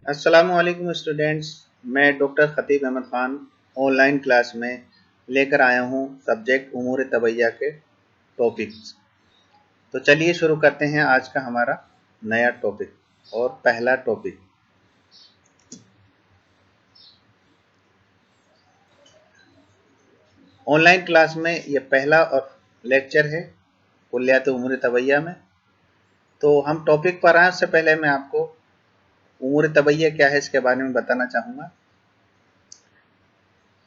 अस्सलामुअलैकुम स्टूडेंट्स, मैं doctor Khatib Ahmad Khan online class में लेकर आया हूँ सब्जेक्ट उमूर तबैया के टॉपिक्स। तो चलिए शुरू करते हैं आज का हमारा नया टॉपिक। और पहला टॉपिक ऑनलाइन क्लास में ये पहला और लेक्चर है कुल्लियात उमूर तबैया में। तो हम टॉपिक पर आए उससे पहले मैं आपको उमूर तबैया क्या है इसके बारे में बताना चाहूँगा।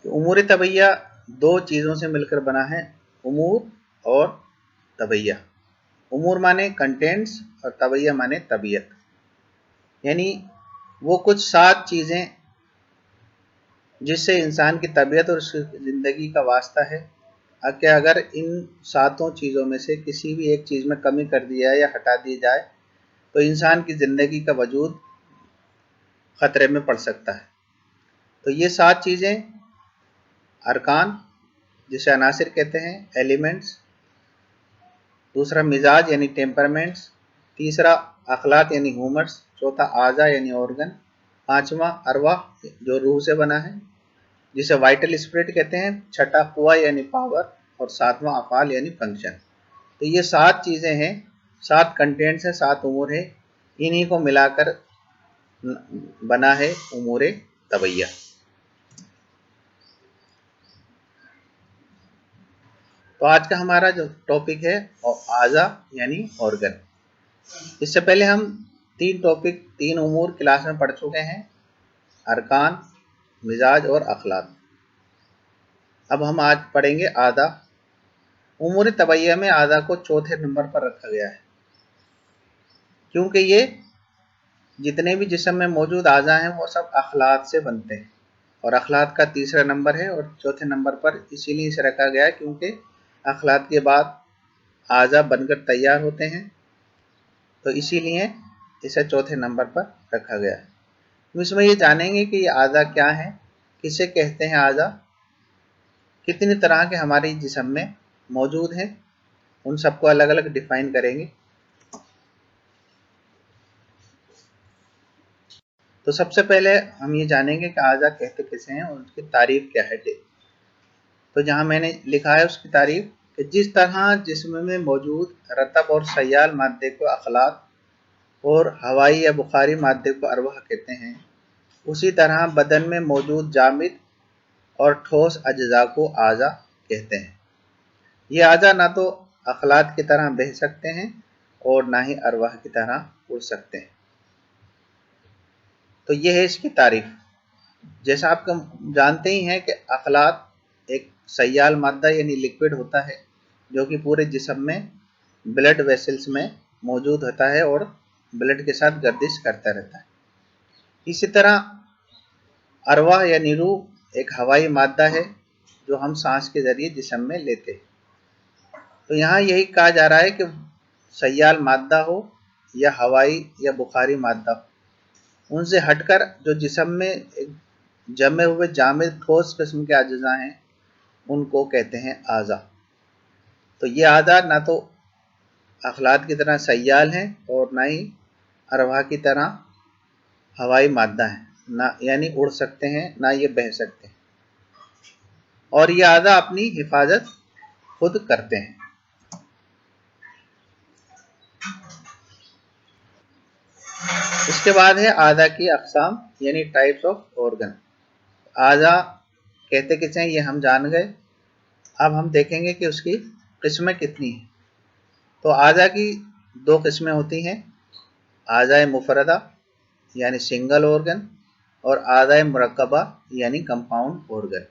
उमूर तबैया दो चीज़ों से मिलकर बना है, उमूर और तबैया। उमूर माने कंटेंट्स और तबैया माने तबीयत, यानी वो कुछ 7 चीज़ें जिससे इंसान की तबीयत और उसकी ज़िंदगी का वास्ता है। क्या अगर इन 7 चीज़ों में से किसी भी एक चीज़ में कमी कर दी जाए या हटा दी जाए तो इंसान की ज़िंदगी का वजूद ख़तरे में पड़ सकता है। तो ये 7 चीज़ें अरकान जिसे अनासिर कहते हैं, एलिमेंट्स। दूसरा मिजाज यानी टेम्परामेंट्स। तीसरा अखलाक यानी ह्यूमर्स। चौथा आज़ा यानी ऑर्गन। पांचवा अरवाह जो रूह से बना है जिसे वाइटल स्पिरिट कहते हैं। छठा कुआ यानी पावर। और सातवां अफाल यानी फंक्शन। तो ये 7 चीज़ें हैं, 7 कंटेंट्स हैं, 7 उमूर है, इन्हीं को मिलाकर बना है उमूर तबैया। तो आज का हमारा जो टॉपिक है आज़ा यानी ऑर्गन। इससे पहले हम 3 उमूर क्लास में पढ़ चुके हैं, अरकान, मिजाज और अखलाक। अब हम आज पढ़ेंगे आज़ा। उमूर तबैया में आज़ा को चौथे नंबर पर रखा गया है क्योंकि ये जितने भी जिस्म में मौजूद आज़ा हैं वो सब अखलाक से बनते हैं और अखलाक का तीसरा नंबर है और चौथे नंबर पर इसीलिए इसे रखा गया है क्योंकि अखलाक के बाद आज़ा बनकर तैयार होते हैं, तो इसीलिए इसे चौथे नंबर पर रखा गया है। हम इसमें ये जानेंगे कि ये आज़ा क्या है, किसे कहते हैं आज़ा, कितनी तरह के हमारे जिस्म में मौजूद हैं, उन सबको अलग अलग डिफाइन करेंगे। तो सबसे पहले हम ये जानेंगे कि आज़ा कहते किसे हैं और उसकी तारीफ क्या है। तो जहाँ मैंने लिखा है उसकी तारीफ कि जिस तरह जिस्म में मौजूद रतब और सयाल मादे को अखलाक और हवाई या बुखारी मादे को अरवाह कहते हैं, उसी तरह बदन में मौजूद जामिद और ठोस अज्जा को आज़ा कहते हैं। ये आज़ा ना तो अखलाक की तरह बह सकते हैं और ना ही अरवाह की तरह उड़ सकते हैं। तो ये है इसकी तारीफ। जैसा आप जानते ही हैं कि अखलाक एक सयाल मादा यानी लिक्विड होता है जो कि पूरे जिस्म में ब्लड वेसल्स में मौजूद होता है और ब्लड के साथ गर्दिश करता रहता है। इसी तरह अरवाह यानी रूह एक हवाई मादा है जो हम सांस के जरिए जिस्म में लेते हैं। तो यहाँ यही कहा जा रहा है कि सयाल मादा हो या हवाई या बुखारी मादा हो, उनसे हटकर जो जिस्म में जमे हुए जामिद ठोस किस्म के अज्जा हैं उनको कहते हैं आज़ा। तो ये आज़ा ना तो अखलाक की तरह सयाल हैं और ना ही अरवाह की तरह हवाई मादा है, ना यानी उड़ सकते हैं ना ये बह सकते हैं, और ये आज़ा अपनी हिफाजत खुद करते हैं। इसके बाद है आज़ा की अक़साम यानी टाइप्स ऑफ ऑर्गन। आज़ा कहते किसे हैं ये हम जान गए। अब हम देखेंगे कि उसकी किस्में कितनी हैं। तो आज़ा की 2 किस्में होती हैं, आज़ाए मुफरदा यानी सिंगल ऑर्गन और आज़ाए मुरक्कबा यानी कंपाउंड ऑर्गन।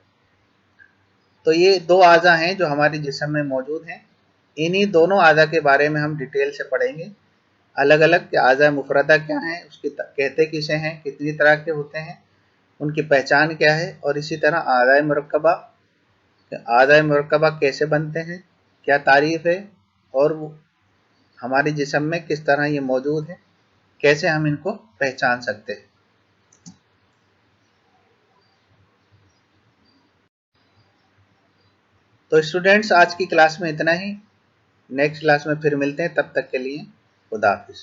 तो ये 2 आज़ा हैं जो हमारे जिस्म में मौजूद हैं। इन्हीं दोनों आज़ा के बारे में हम डिटेल से पढ़ेंगे अलग अलग कि आज़ाए मुफरदा क्या है, उसकी कहते किसे हैं, कितनी तरह के होते हैं, उनकी पहचान क्या है, और इसी तरह आज़ाए मुरक्कबा कैसे बनते हैं, क्या तारीफ है और वो हमारे जिस्म में किस तरह ये मौजूद है, कैसे हम इनको पहचान सकते हैं। तो स्टूडेंट्स आज की क्लास में इतना ही। नेक्स्ट क्लास में फिर मिलते हैं, तब तक के लिए खुदा हाफिज़।